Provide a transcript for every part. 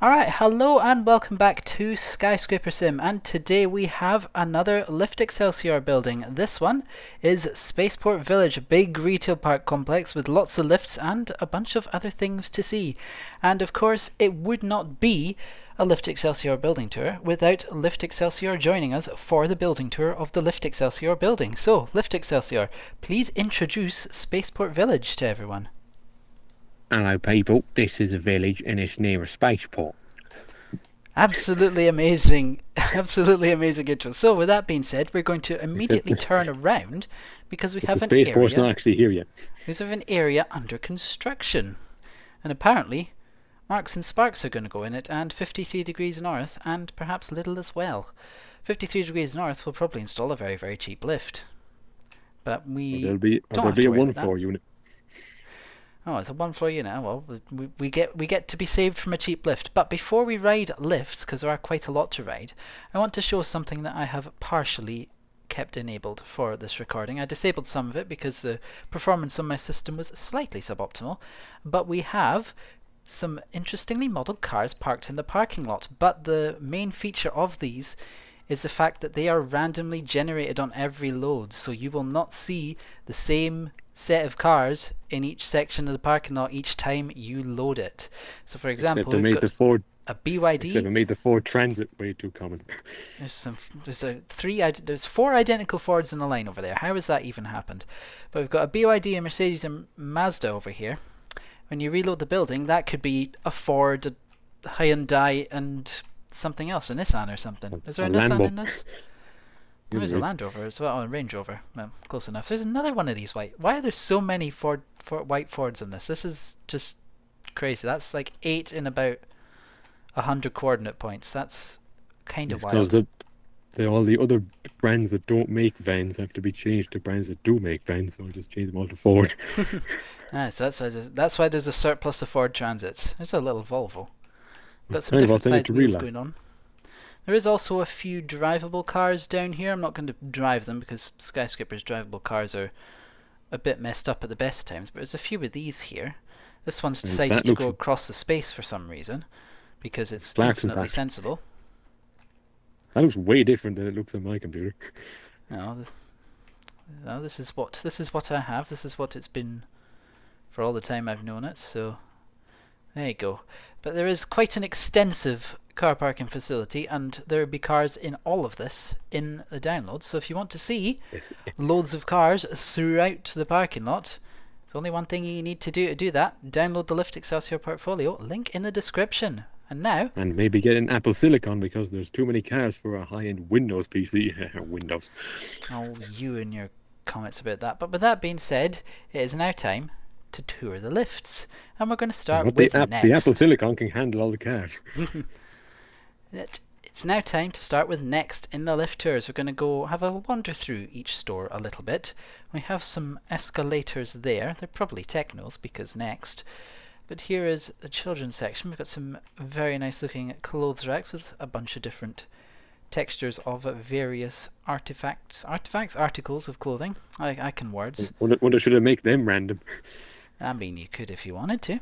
Alright, hello and welcome back to Skyscraper Sim, and today we have another Lift Excelsior building. This one is Spaceport Village, a big retail park complex with lots of lifts and a bunch of other things to see. And of course, it would not be a Lift Excelsior building tour without Lift Excelsior joining us for the building tour of the Lift Excelsior building. So, Lift Excelsior, please introduce Spaceport Village to everyone. Hello people, this is a village and it's near a spaceport. Absolutely amazing, absolutely amazing intro. So with that being said, we're going to immediately turn around because we have The an spaceport's area. not actually here yet. We have an area under construction, and apparently Marks and Sparks are going to go in it, and 53 degrees north, and perhaps Little as well. 53 degrees north will probably install a very, very cheap lift, but we There'll be don't have to a worry about that. 1-floor unit. Oh, it's a one-floor unit. Oh, well, we get to be saved from a cheap lift. But before we ride lifts, because there are quite a lot to ride, I want to show something that I have partially kept enabled for this recording. I disabled some of it because the performance on my system was slightly suboptimal. But we have some interestingly modelled cars parked in the parking lot. But the main feature of these is the fact that they are randomly generated on every load. So you will not see the same set of cars in each section of the parking lot each time you load it. So for example, we've got a BYD. Except I made the Ford Transit way too common. There's four identical Fords in the line over there. How has that even happened? But we've got a BYD, a Mercedes, and Mazda over here. When you reload the building, that could be a Ford, a Hyundai, and something else, a Nissan or something. Is there a Nissan in this? There's a Land Rover as well, a Range Rover. Well, close enough. There's another one of these white. Why are there so many white Fords in this? This is just crazy. That's like 8 in about 100 coordinate points. That's kind of wild. Because all the other brands that don't make vans have to be changed to brands that do make vans, so I'll just change them all to Ford. So that's why there's a surplus of Ford Transits. There's a little Volvo. Got some Kind of different size authentic to wheels real going on. There is also a few drivable cars down here. I'm not going to drive them because Skyscraper's drivable cars are a bit messed up at the best times, but there's a few of these here. This one's decided to go across the space for some reason because it's infinitely sensible. That looks way different than it looks on my computer. No, this is what I have. This is what it's been for all the time I've known it, so there you go. But there is quite an extensive car parking facility, and there will be cars in all of this in the download. So if you want to see loads of cars throughout the parking lot, there's only one thing you need to do that. Download the Lift Excelsior Portfolio, link in the description. And now... And maybe get an Apple Silicon because there's too many cars for a high-end Windows PC. Windows. Oh, you and your comments about that. But with that being said, it is now time to tour the lifts. And we're going to start with next. The Apple Silicon can handle all the cars. It's now time to start with next in the lift tours. We're going to go have a wander through each store a little bit. We have some escalators there. They're probably Technos because next. But here is the children's section. We've got some very nice looking clothes racks with a bunch of different textures of various articles of clothing. I can words. Wonder should I make them random? I mean, you could if you wanted to.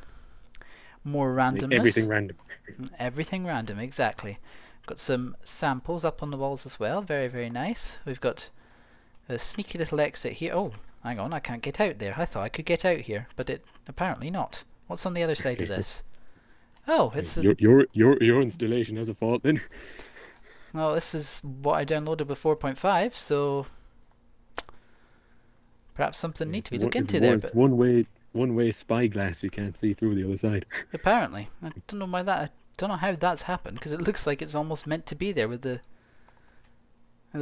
More randomness. Make everything random. Everything random, exactly. We've got some samples up on the walls as well. Very, very nice. We've got a sneaky little exit here. Oh, hang on, I can't get out there. I thought I could get out here, but it apparently not. What's on the other side of this? Oh, it's your installation has a fault then. Well, this is what I downloaded with 4.5, so perhaps something needs to be looked into there. It's one-way spyglass. You can't see through the other side. Apparently, I don't know why that. I don't know how that's happened because it looks like it's almost meant to be there with the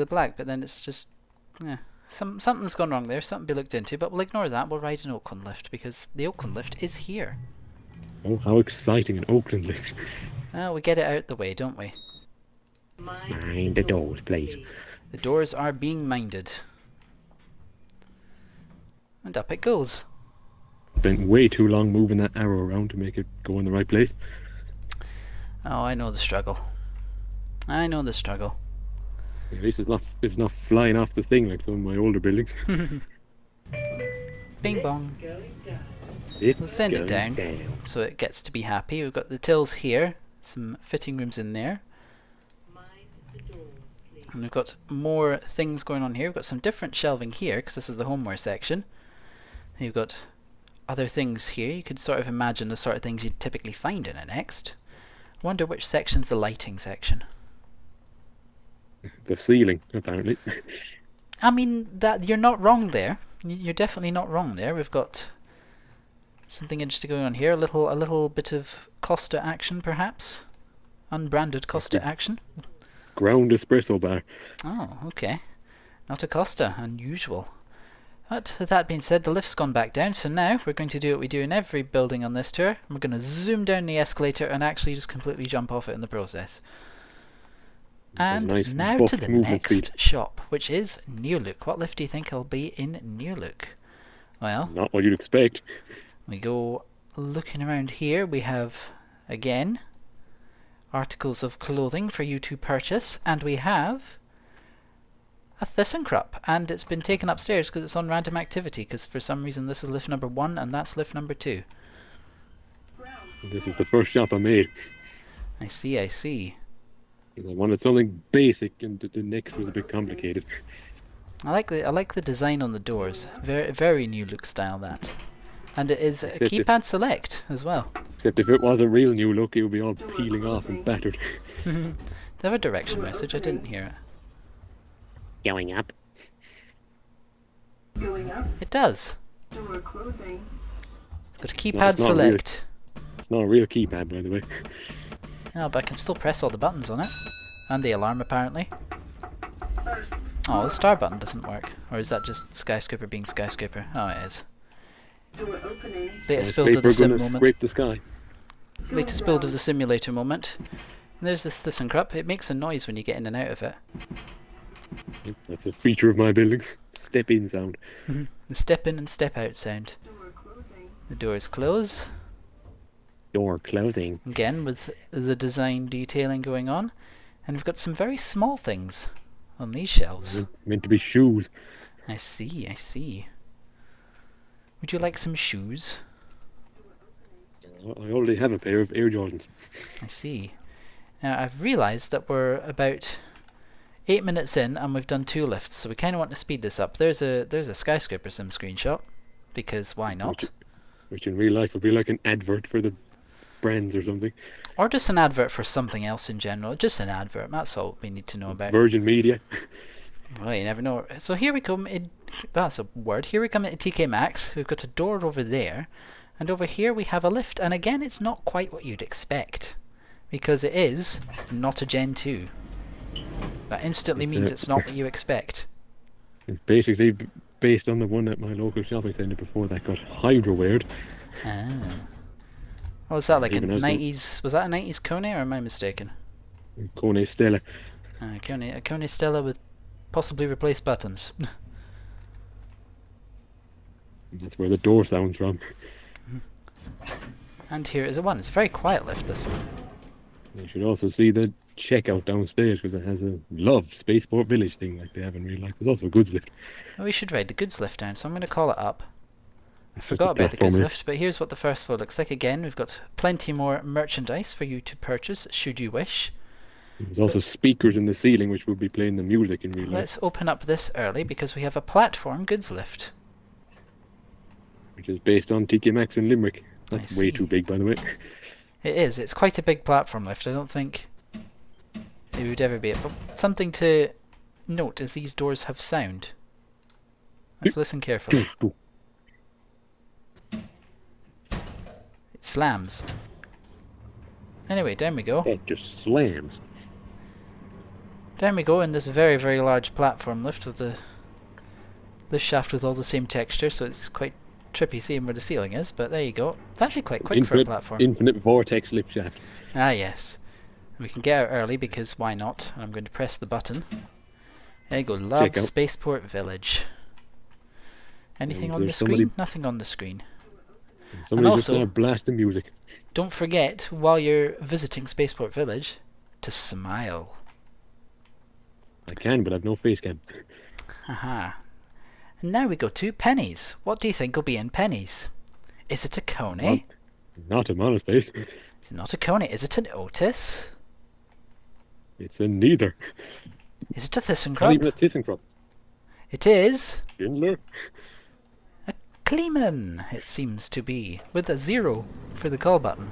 black, but then it's just something's gone wrong there. Something to be looked into, but we'll ignore that. We'll ride an Oakland lift because the Oakland lift is here. Oh, how exciting, an Oakland lift! We get it out the way, don't we? Mind the doors, please. The doors are being minded. And up it goes. Spent way too long moving that arrow around to make it go in the right place. Oh, I know the struggle. I know the struggle. At least it's not flying off the thing like some of my older buildings. Bing bong. We'll send it down so it gets to be happy. We've got the tills here. Some fitting rooms in there. And we've got more things going on here. We've got some different shelving here, because this is the homeware section. And you've got other things here. You could sort of imagine the sort of things you'd typically find in a Next. I wonder which section's the lighting section. The ceiling, apparently. I mean, that you're not wrong there. You're definitely not wrong there. We've got something interesting going on here. A little bit of Costa action, perhaps. Unbranded Costa action. Ground espresso bar. Oh, okay. Not a Costa. Unusual. But with that being said, the lift's gone back down, so now we're going to do what we do in every building on this tour. We're going to zoom down the escalator and actually just completely jump off it in the process. And nice now buff to the movement next speed. shop, which is New Look. What lift do you think will be in New Look? Well, Not what you'd expect. we go looking around here. We have, again, articles of clothing for you to purchase, and we have a ThyssenKrupp, and it's been taken upstairs because it's on random activity, because for some reason this is lift number 1 and that's lift number 2. This is the first shop I made. I see, I see. I wanted something basic, and the next was a bit complicated. I like the design on the doors. Very New Look style, that. And it is a Except keypad select as well. Except if it was a real New Look, it would be all peeling off and battered. They have a direction message. I didn't hear it. Going up. It does. It's got a keypad it's not select. It's not a real keypad, by the way. Oh, but I can still press all the buttons on it. And the alarm, apparently. Oh, the star button doesn't work. Or is that just Skyscraper being Skyscraper? Oh, it is. Latest build of the sim moment. Scrape the sky. Latest build of the simulator moment. And there's this ThyssenKrupp. It makes a noise when you get in and out of it. That's a feature of my building. Step in sound. The step in and step out sound. The doors close. Door closing. Again, with the design detailing going on. And we've got some very small things on these shelves. Meant to be shoes. I see, I see. Would you like some shoes? I already have a pair of Air Jordans. I see. Now, I've realised that we're about 8 minutes in and we've done 2 lifts, so we kind of want to speed this up. There's a Skyscraper sim screenshot, because why not? Which in real life would be like an advert for the brands or something. Or just an advert for something else in general. Just an advert, that's all we need to know about. Virgin Media. Well, you never know. So here we come, that's a word, here we come into TK Maxx. We've got a door over there, and over here we have a lift, and again it's not quite what you'd expect, because it is not a Gen 2. That instantly means it's not what you expect. It's basically based on the one at my local shopping centre before that got hydro-wired. Ah. What was that, like a Even as 90s, was that a 90s KONE, or am I mistaken? KONE Stella. A KONE Stella with possibly replaced buttons. That's where the door sounds from. And here is a one. It's a very quiet lift, this one. You should also see the checkout downstairs, because it has a love Spaceport Village thing like they have in real life. There's also a goods lift. Oh, we should ride the goods lift down, so I'm going to call it up. I It's just forgot a about the goods platform lift, but here's what the first floor looks like. Again, we've got plenty more merchandise for you to purchase, should you wish. There's also speakers in the ceiling which would be playing the music in real life. Let's open up this early, because we have a platform goods lift. Which is based on TK Maxx in Limerick. That's way see. too big, by the way. It is. It's quite a big platform lift. I don't think it would ever be it. But something to note is these doors have sound. Let's listen carefully. It slams. Anyway, down we go. It just slams. Down we go in this very, very large platform lift with the lift shaft with all the same texture, so it's quite trippy seeing where the ceiling is, but there you go. It's actually quite quick for a platform. Infinite vortex lift shaft. Ah, yes. We can get out early, because why not? I'm going to press the button. There you go. Love Check out. Spaceport Village. Anything And on the there's screen? somebody- Nothing on the screen. Somebody just also- started blasting music. Don't forget, while you're visiting Spaceport Village, to smile. I can, but I've no face cam. Haha. And now we go to Pennies. What do you think will be in Pennies? Is it a KONE? Not a monospace. It's not a KONE. Is it an Otis? It's a neither. Is it a Not even ThyssenKrupp? a ThyssenKrupp. It is Schindler. a Kleeman, it seems to be, with a 0 for the call button.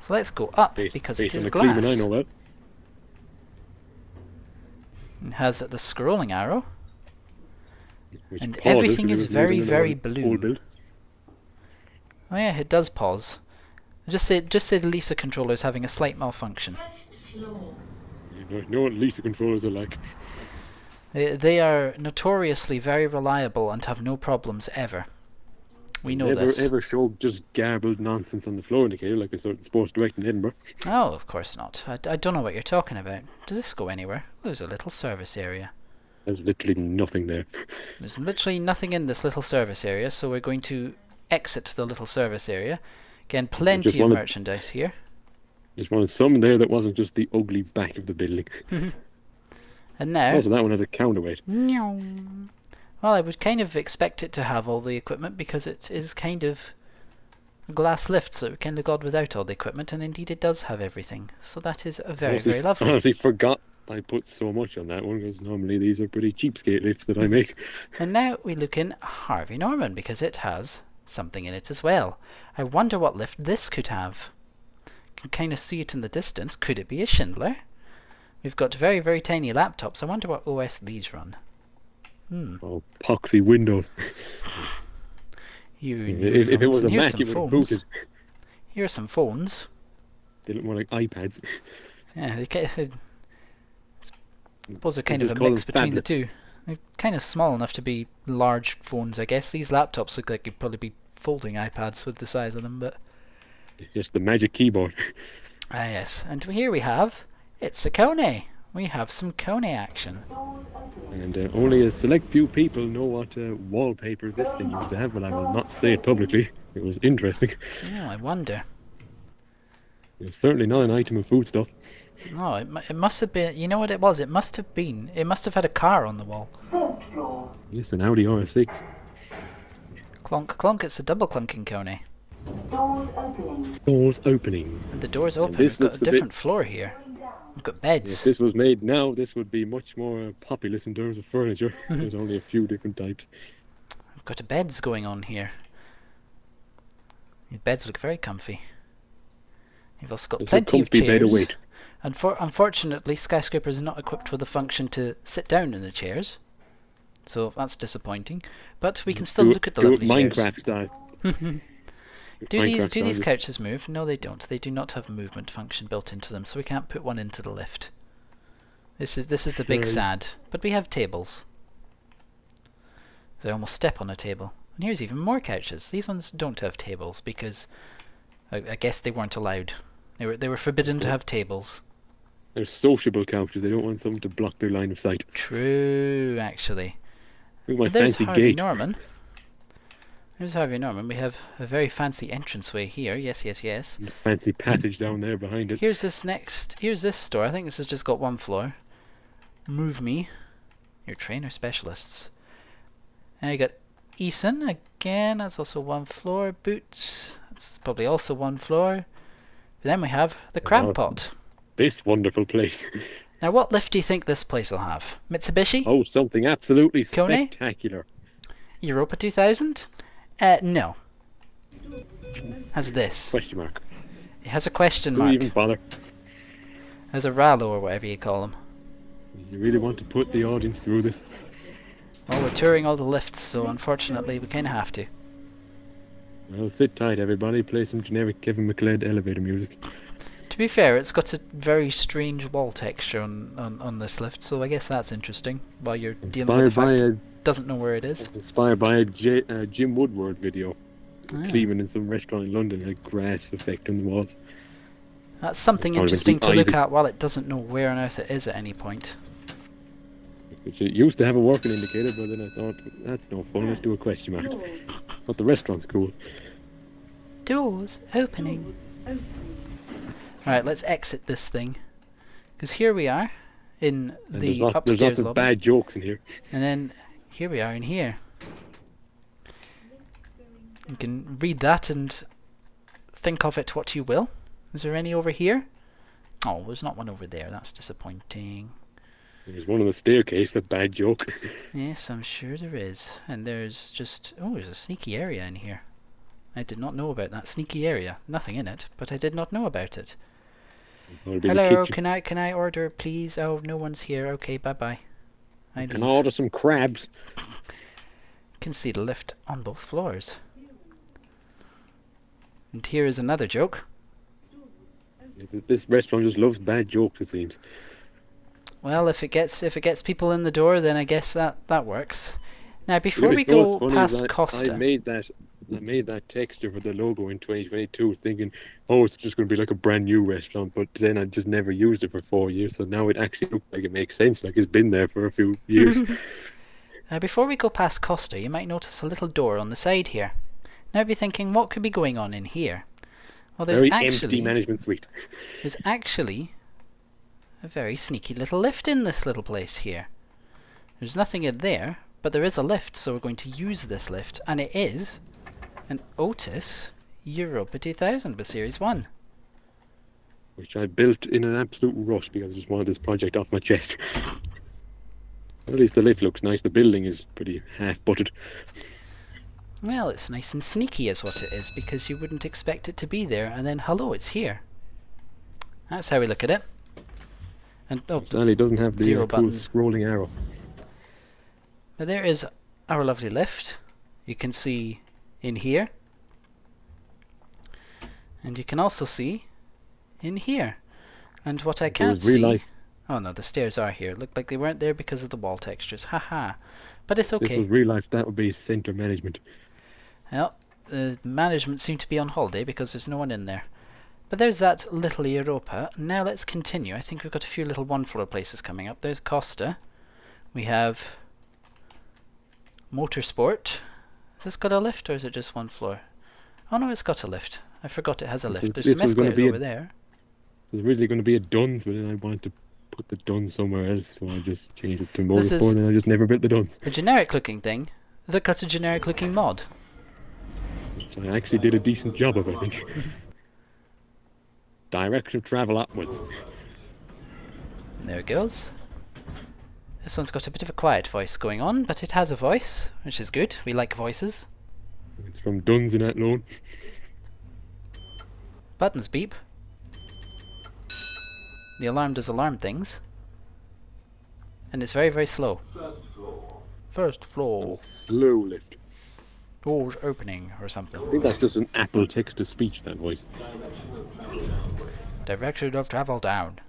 So let's go up, because it Based is on the glass. Kleeman I know about. It has the scrolling arrow, Which and pauses everything because is it was very, moving in the very old blue. build. Oh yeah, it does pause. Just say the Lisa controller is having a slight malfunction. You know what Lisa controllers are like. They are notoriously very reliable and have no problems ever. We know this. Ever show just garbled nonsense on the flow indicator like a certain sports direct in Edinburgh. Oh, of course not. I don't know what you're talking about. Does this go anywhere? Oh, there's a little service area. There's literally nothing there. There's literally nothing in this little service area, so we're going to exit the little service area. Again, plenty of merchandise here. Just wanted some there that wasn't just the ugly back of the building. And now... Also, that one has a counterweight. Well, I would kind of expect it to have all the equipment because it is kind of a glass lift, so it kind of got without all the equipment, and indeed it does have everything. So that is very, very lovely. I honestly forgot I put so much on that one because normally these are pretty cheapskate lifts that I make. And now we look in Harvey Norman because it has something in it as well. I wonder what lift this could have. Can kind of see it in the distance. Could it be a Schindler? We've got very, very tiny laptops. I wonder what OS these run. Oh, poxy windows. If it was a Mac, it would have booted. Here are some phones. They look more like iPads. Yeah, I suppose they're kind of a mix between the two. They're kind of small enough to be large phones, I guess. These laptops look like you'd probably be folding iPads with the size of them, but... Yes, the magic keyboard. Ah, yes. And here we have... It's a KONE. We have some KONE action. And only a select few people know what wallpaper this thing used to have, but I will not say it publicly. It was interesting. Oh, I wonder. It's certainly not an item of foodstuff. Oh, it must have been... You know what it was? It must have been... It must have had a car on the wall. Yes, an Audi RS6. Clonk, clonk. It's a double clunking KONE. Doors opening. And the door's open. We've got a different floor here. We've got beds. If this was made now, this would be much more populous in terms of furniture. There's only a few different types. We've got beds going on here. The beds look very comfy. You've also got plenty of chairs. Unfortunately, Skyscraper is not equipped with a function to sit down in the chairs. So that's disappointing. But we can still look at the lovely chairs. Minecraft style. Do these couches move? No, they don't. They do not have a movement function built into them, so we can't put one into the lift. This is a big sad. But we have tables. They almost step on a table. And here's even more couches. These ones don't have tables because I guess they weren't allowed. They were forbidden to have tables. They're sociable couches. They don't want something to block their line of sight. True, actually. Look at my There's fancy Harvey gate. Norman. Here's Harvey Norman. We have a very fancy entranceway here. Yes, yes, yes. Fancy passage down there behind it. Here's this store. I think this has just got one floor. Move Me. Your trainer specialists. And you got Eason again. That's also one floor. Boots. That's probably also one floor. But then we have the Crab Pot. This wonderful place. Now, what lift do you think this place will have? Mitsubishi? Oh, something absolutely KONE? spectacular. Europa 2000? No. Has this. Question mark. It has a question Don't mark. even bother. Has a Rallo or whatever you call them. You really want to put the audience through this? Well, we're touring all the lifts, so unfortunately we kind of have to. Well, sit tight, everybody. Play some generic Kevin McLeod elevator music. To be fair, it's got a very strange wall texture on this lift, so I guess that's interesting. While you're dealing with the fact it doesn't know where it is. Inspired by a Jim Woodward video. Cleaning in some restaurant in London had a grass effect on the walls. That's something interesting to look at while it doesn't know where on earth it is at any point. It used to have a working indicator, but then I thought, that's no fun, let's do a question mark. But the restaurant's cool. Doors opening. Alright, let's exit this thing. Because here we are in the upstairs There's lots of lobby. bad jokes in here. And then here we are in here. You can read that and think of it what you will. Is there any over here? Oh, there's not one over there. That's disappointing. There's one on the staircase, a bad joke. Yes, I'm sure there is. And there's just... Oh, there's a sneaky area in here. I did not know about that sneaky area. Nothing in it, but I did not know about it. Hello, can I order, please? Oh, no one's here. Okay, bye-bye. Can I order some crabs? You can see the lift on both floors. And here is another joke. This restaurant just loves bad jokes, it seems. Well, if it gets people in the door, then I guess that works. Now, before we go past Costa, I made that texture for the logo in 2022, thinking, oh, it's just going to be like a brand new restaurant. But then I just never used it for 4 years, so now it actually looks like it makes sense, like it's been there for a few years. Now, before we go past Costa, you might notice a little door on the side here. Now, be thinking, what could be going on in here? Well, there's very actually empty management suite. There's actually a very sneaky little lift in this little place here. There's nothing in there, but there is a lift, so we're going to use this lift, and it is an Otis Europa 2000 with Series 1. Which I built in an absolute rush because I just wanted this project off my chest. At least the lift looks nice. The building is pretty half-butted. Well, it's nice and sneaky is what it is, because you wouldn't expect it to be there, and then hello, it's here. That's how we look at it. And Sally doesn't have the cool scrolling arrow. Now there is our lovely lift. You can see in here. And you can also see in here. And what I can't see... Life. Oh no, the stairs are here. Looked like they weren't there because of the wall textures. Haha. But it's okay. This was real life. That would be centre management. Well, the management seem to be on holiday because there's no one in there. But there's that little Europa. Now let's continue. I think we've got a few little one-floor places coming up. There's Costa. We have Motorsport. Has this got a lift or is it just one floor? Oh no, it's got a lift. I forgot it has a lift. There's some escalators over there. There's originally going to be a Duns, but then I wanted to put the Duns somewhere else, so I just changed it to Motorsport, and I just never built the Duns. A generic-looking thing that got a generic-looking mod. Which I actually did a decent job of, I think. Direction of travel upwards. There it goes. This one's got a bit of a quiet voice going on, but it has a voice, which is good. We like voices. It's from Duns in Athlone. Buttons beep. The alarm does alarm things. And it's very, very slow. First floor. Slow lift. Doors opening or something. I think that's just an Apple text-to-speech, that voice. Direction of travel down.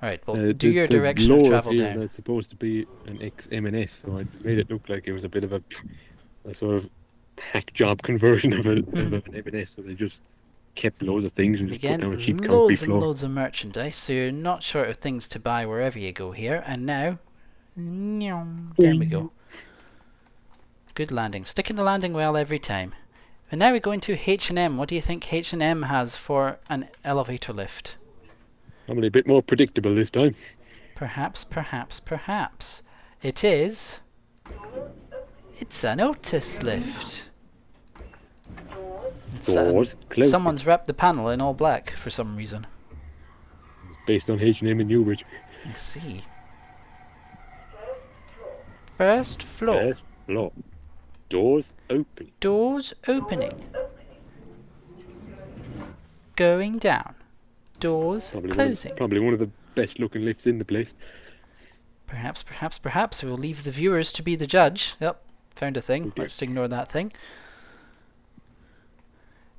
Alright, well, do your direction of travel down. That's supposed to be an ex-M&S, so I made it look like it was a bit of a sort of hack job conversion of an M&S, so they just kept loads of things and just put down a cheap concrete loads floor. And loads of merchandise, so you're not short of things to buy wherever you go here. And now, there we go. Good landing. Stick in the landing well every time. And now we go into H&M. What do you think H&M has for an elevator lift? Probably a bit more predictable this time. Perhaps, perhaps, perhaps. It is... It's an Otis lift. Doors closing. Someone's wrapped the panel in all black for some reason. Based on H&M in Newbridge. I see. First floor. First floor. Doors open. Doors opening. Going down. Doors closing. Probably one of the best looking lifts in the place. Perhaps, perhaps, perhaps. We'll leave the viewers to be the judge. Yep, found a thing. Okay. Let's ignore that thing.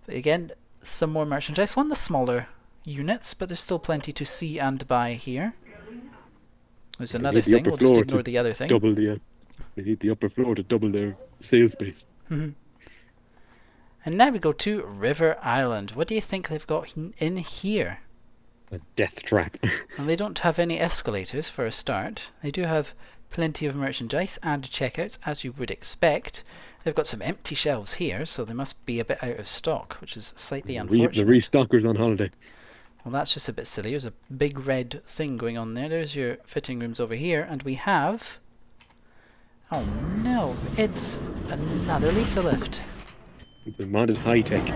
But again, some more merchandise. One of the smaller units, but there's still plenty to see and buy here. There's another thing. We'll just ignore the other thing. They need the upper floor to double their sales space. And now we go to River Island. What do you think they've got in here? A death trap. Well, they don't have any escalators for a start. They do have plenty of merchandise and checkouts, as you would expect. They've got some empty shelves here, so they must be a bit out of stock, which is slightly unfortunate. The restockers on holiday. Well, that's just a bit silly. There's a big red thing going on there. There's your fitting rooms over here, and we have... Oh no, it's another Lisa lift. The modded high-tech.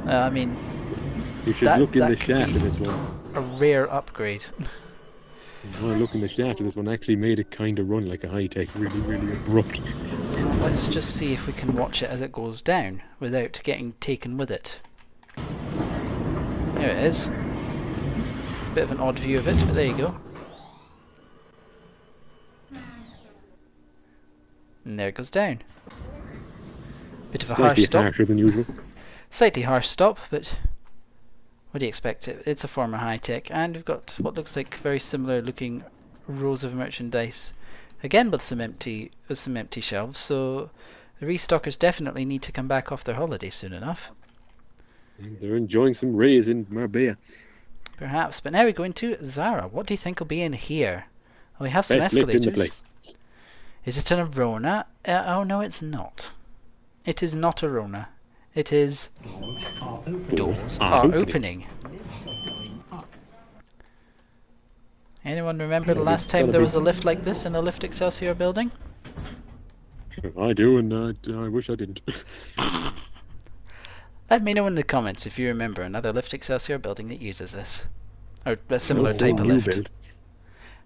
I mean, You should look in the shaft of this one. a rare upgrade. You want to look in the shaft of this one. Actually made it kind of run like a high-tech, really, really abrupt. Now, let's just see if we can watch it as it goes down without getting taken with it. There it is. Bit of an odd view of it, but there you go. And there it goes down. Bit of a harsh stop. Harsher than usual. Slightly harsh stop, but what do you expect? It's a former high-tech, and we've got what looks like very similar looking rows of merchandise. Again with some empty shelves, so the restockers definitely need to come back off their holiday soon enough. They're enjoying some rays in Marbella. Perhaps, but now we go into Zara. What do you think will be in here? Well, we have some Best lift escalators. in the place. Is it an Arona? Oh no, it's not. It is not Arona. It is doors are opening. Anyone remember the last time there was a lift like this in a Lift Excelsior building? I do, and I wish I didn't. Let me know in the comments if you remember another Lift Excelsior building that uses this. Or a similar type of lift. NewBuild.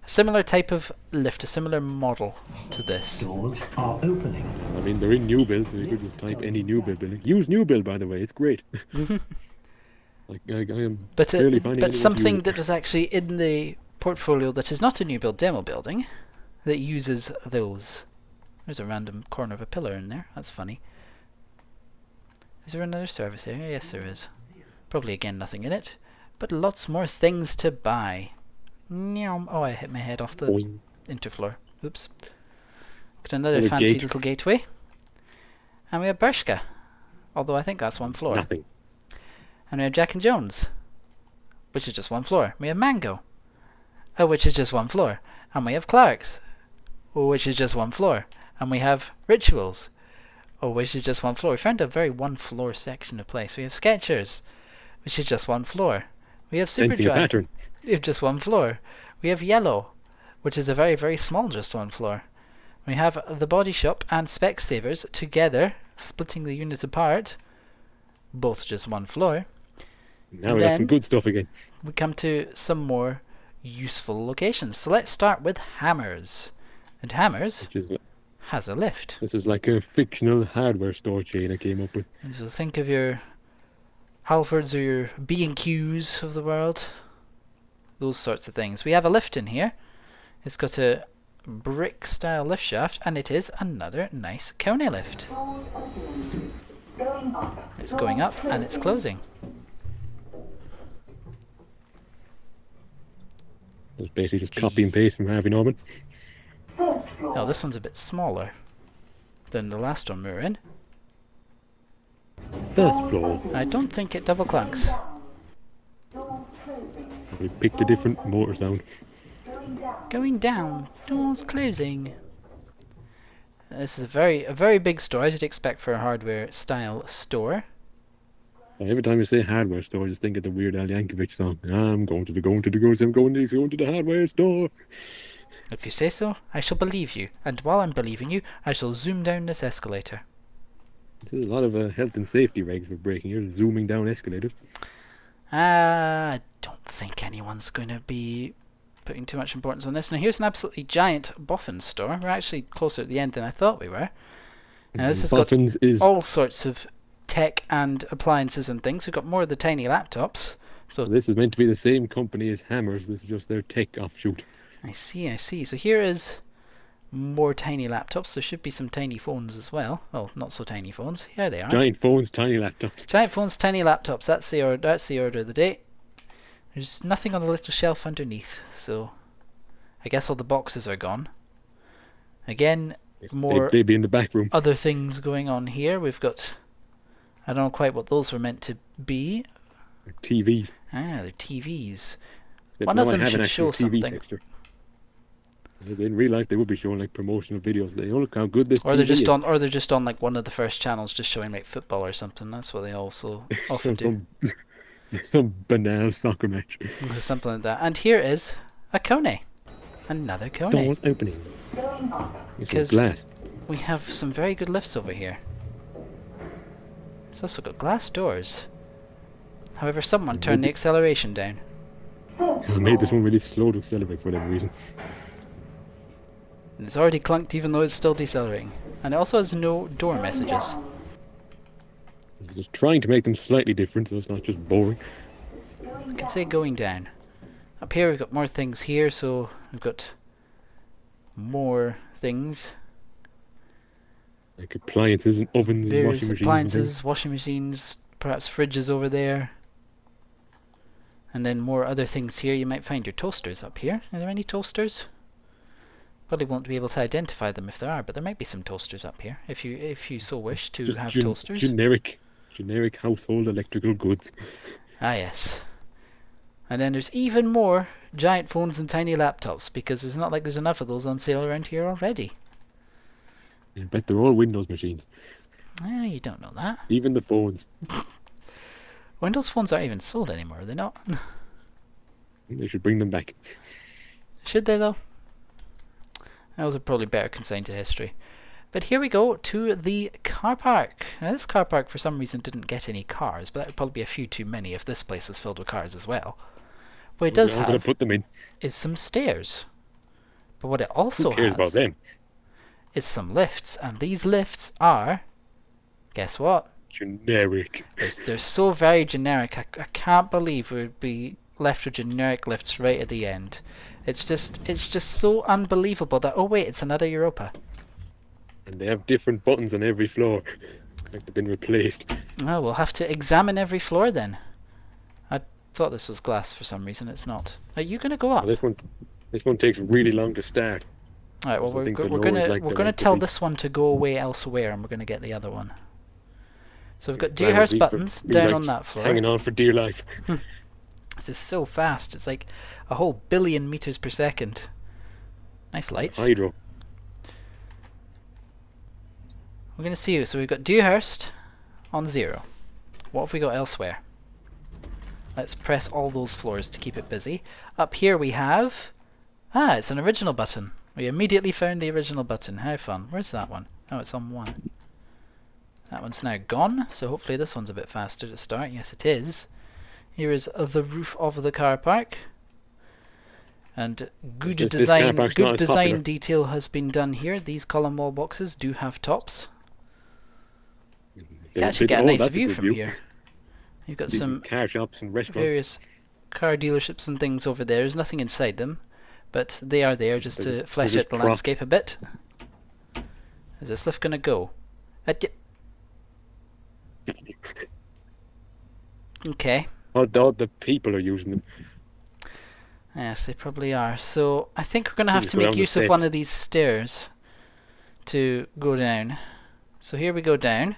A similar type of lift, a similar model to this. Doors are opening. I mean, they're in NewBuild, so you could just type any NewBuild building. Use NewBuild, by the way, it's great. Like, I am clearly finding but something that was actually in the portfolio that is not a new build demo building that uses those. There's a random corner of a pillar in there. That's funny. Is there another service area? Yes, there is. Probably again nothing in it, but lots more things to buy. Oh, I hit my head off the Boing. interfloor. Oops. Got another Another fancy gate. little gateway. And we have Bershka, although I think that's one floor. Nothing. And we have Jack and Jones, which is just one floor. We have Mango, which is just one floor. And we have Clark's, which is just one floor. And we have Rituals, which is just one floor. We found a very one floor section of place. We have Skechers, which is just one floor. We have Sensing a Superdry, pattern. we have just one floor. We have Yellow, which is a very, very small just one floor. We have the Body Shop and Specsavers together, splitting the units apart, both just one floor. Now we got some good stuff again. We come to some more useful locations. So let's start with Hammers. And Hammers Which is, has a lift. this is like a fictional hardware store chain I came up with. And so think of your Halfords or your B&Qs of the world. Those sorts of things. We have a lift in here. It's got a brick style lift shaft, and it is another nice KONE lift. It's going up and it's closing. It's basically just copy and paste from Harvey Norman. Now this one's a bit smaller than the last one we were in. First floor. I don't think it double clunks. We picked a different motor sound. Going down, doors closing. This is a very big store, as you'd expect for a hardware style store. Every time you say hardware store, I just think of the Weird Al Yankovic song. I'm going to the goods, I'm going to the hardware store. If you say so, I shall believe you, and while I'm believing you, I shall zoom down this escalator. There's a lot of health and safety regs for breaking here, zooming down escalators. I don't think anyone's going to be putting too much importance on this. Now here's an absolutely giant Buffin store. We're actually closer at the end than I thought we were. Now this has got Buffin's is all sorts of tech and appliances and things. We've got more of the tiny laptops. So this is meant to be the same company as Hammers. This is just their tech offshoot. I see. So here is more tiny laptops. There should be some tiny phones as well. Oh, not so tiny phones. Here they are. Giant phones, tiny laptops. Giant phones, tiny laptops. That's the order of the day. There's nothing on the little shelf underneath, so I guess all the boxes are gone. Again, more They'd be in the back room. other things going on here. We've got, I don't know quite what those were meant to be. TVs. They're TVs. They One now of them have an should actual show TV something. texture. In real life, they would be showing like promotional videos. They look how good this Or they're TV just is. on, like one of the first channels, just showing like football or something. That's what they also often do. some banal soccer match. Something like that. And here is a KONE. Another KONE. Doors opening. It's Because glass. we have some very good lifts over here. It's also got glass doors. However, someone turned the acceleration down. I made this one really slow to accelerate for whatever reason. And it's already clunked even though it's still decelerating. And it also has no door messages. Just trying to make them slightly different so it's not just boring. I could say going down. Up here we've got more things here, so we've got more things. Like appliances and ovens and Various washing machines. appliances, washing machines, perhaps fridges over there. And then more other things here. You might find your toasters up here. Are there any toasters? Probably won't be able to identify them if there are, but there might be some toasters up here if you so wish to Just have toasters. Generic household electrical goods. Ah yes. And then there's even more giant phones and tiny laptops, because it's not like there's enough of those on sale around here already. I bet they're all Windows machines. You don't know that. Even the phones. Windows phones aren't even sold anymore, are they not? They should bring them back. Should they though? Those are probably better consigned to history. But here we go to the car park. Now this car park for some reason didn't get any cars, but that would probably be a few too many if this place is filled with cars as well. What it does I'm gonna put them in. is some stairs. But what it also Who cares about them? is some lifts, and these lifts are, guess what? Generic. They're so very generic. I can't believe we would be left with generic lifts right at the end. It's just so unbelievable that, oh wait, it's another Europa. And they have different buttons on every floor. Like they've been replaced. Oh, we'll have to examine every floor then. I thought this was glass for some reason. It's not. Are you going to go up? Well, this one takes really long to start. Alright, well we're gonna tell this one to go away elsewhere, and we're gonna get the other one. So we've got Dewhurst buttons down on that floor. Hanging on for dear life. This is so fast. It's like a whole billion meters per second. Nice lights. Hydro. We're gonna see. So we've got Dewhurst on 0. What have we got elsewhere? Let's press all those floors to keep it busy. Up here we have... it's an original button. We immediately found the original button. How fun. Where's that one? Oh, it's on 1. That one's now gone, so hopefully this one's a bit faster to start. Yes, it is. Here is the roof of the car park. And good design detail has been done here. These column wall boxes do have tops. You can actually get a nice view from here. You've got some car shops and restaurants. Various car dealerships and things over there. There's nothing inside them, but they are there just to flesh out the landscape a bit. Is this lift gonna go? Okay. Oh, the people are using them. Yes, they probably are. So I think we're going to have to make use of one of these stairs to go down. So here we go down.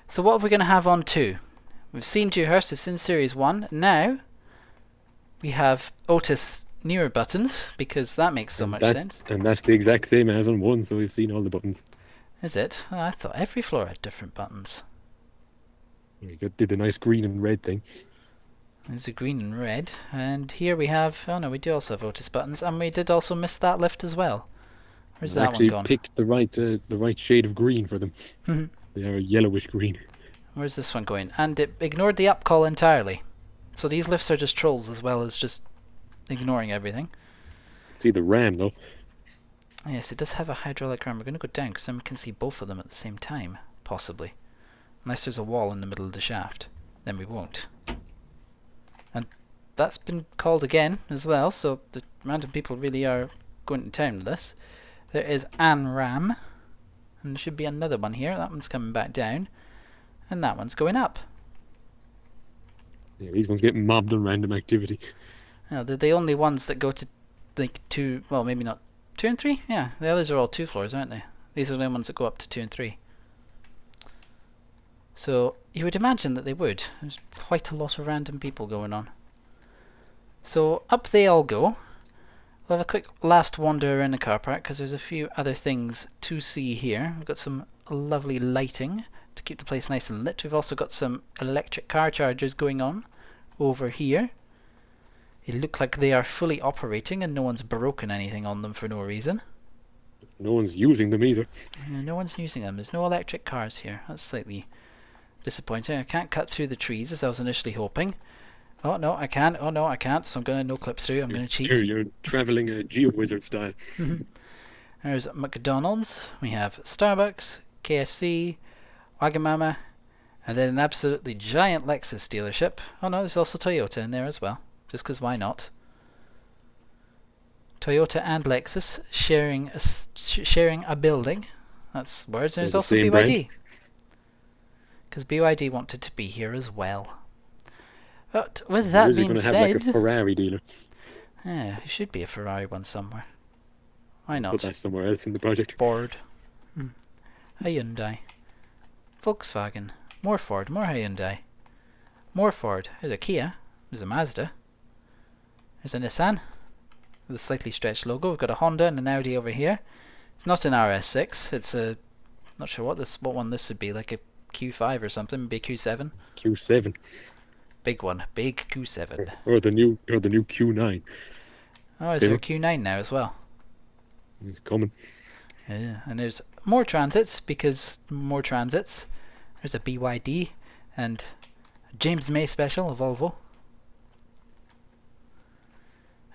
So what are we going to have on 2? We've seen Dewhurst, we've seen Series 1. Now we have Otis newer buttons, because that makes so much sense. And that's the exact same as on 1, so we've seen all the buttons. Is it? Oh, I thought every floor had different buttons. We did the nice green and red thing. There's a green and red, and here we have... Oh no, we do also have Otis buttons, and we did also miss that lift as well. Where's that one gone? Actually picked the right shade of green for them. They are yellowish green. Where's this one going? And it ignored the up call entirely. So these lifts are just trolls as well as just ignoring everything. See the ram though. Yes, it does have a hydraulic ram. We're going to go down because then we can see both of them at the same time, possibly. Unless there's a wall in the middle of the shaft, then we won't. And that's been called again as well, so the random people really are going to town with this. There is an ram, and there should be another one here. That one's coming back down, and that one's going up. Yeah, these ones getting mobbed on random activity. Now, they're the only ones that go to like 2, well maybe not 2 and 3? Yeah, the others are all 2 floors, aren't they? These are the ones that go up to 2 and 3. So you would imagine that they would. There's quite a lot of random people going on. So up they all go. We'll have a quick last wander around the car park because there's a few other things to see here. We've got some lovely lighting to keep the place nice and lit. We've also got some electric car chargers going on over here. They look like they are fully operating and no one's broken anything on them for no reason. No one's using them either. No one's using them. There's no electric cars here. That's slightly Disappointing. I can't cut through the trees as I was initially hoping. Oh no, I can. Oh no, I can't. So I'm going to no clip through. I'm going to cheat. You're traveling a geo-wizard style. There's McDonald's. We have Starbucks, KFC, Wagamama, and then an absolutely giant Lexus dealership. Oh no, there's also Toyota in there as well. Just because why not? Toyota and Lexus sharing a building. That's words. And there's also BYD. Because BYD wanted to be here as well. But with that being said, have like a Ferrari dealer. Yeah, there should be a Ferrari one somewhere. Why not? Put that somewhere else in the project. Ford. A Hyundai. Volkswagen. More Ford. More Hyundai. More Ford. There's a Kia. There's a Mazda. There's a Nissan with a slightly stretched logo. We've got a Honda and an Audi over here. It's not an RS6. It's a... not sure what one this would be. Like a Q5 or something. Maybe Q7. Q7. Big one. Big Q7. Or the new Q9. Oh, is there a Q9 now as well? It's coming. Yeah, and there's more transits because more transits. There's a BYD and James May special, a Volvo.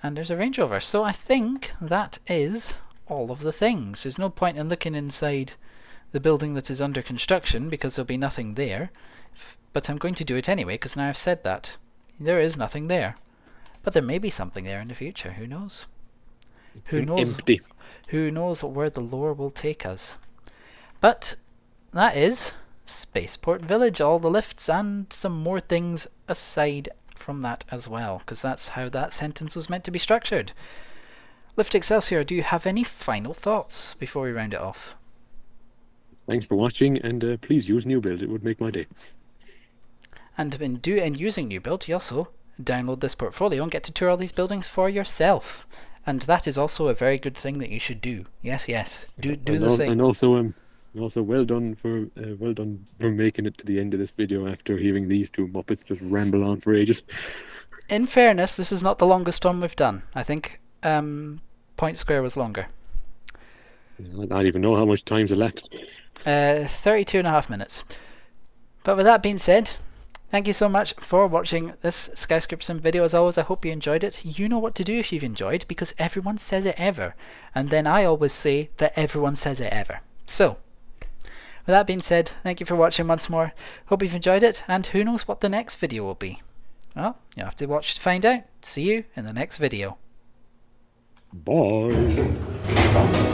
And there's a Range Rover. So I think that is all of the things. There's no point in looking inside the building that is under construction because there'll be nothing there. But I'm going to do it anyway because now I've said that. There is nothing there. But there may be something there in the future. Who knows? Who knows? Empty. Who knows where the lore will take us. But that is Spaceport Village. All the lifts and some more things aside from that as well. Because that's how that sentence was meant to be structured. Lift Excelsior, do you have any final thoughts before we round it off? Thanks for watching, and please use NewBuild. It would make my day. And in using NewBuild, you also download this portfolio and get to tour all these buildings for yourself. And that is also a very good thing that you should do. Yes, yes. Do the thing. And also well done for making it to the end of this video after hearing these two Muppets just ramble on for ages. In fairness, this is not the longest one we've done. I think Point Square was longer. I don't even know how much time's elapsed. 32.5 minutes. But with that being said, thank you so much for watching this Skyscraper Sim video. As always, I hope you enjoyed it. You know what to do if you've enjoyed, because everyone says it ever. And then I always say that everyone says it ever. So, with that being said, thank you for watching once more. Hope you've enjoyed it, and who knows what the next video will be. Well, you have to watch to find out. See you in the next video. Bye.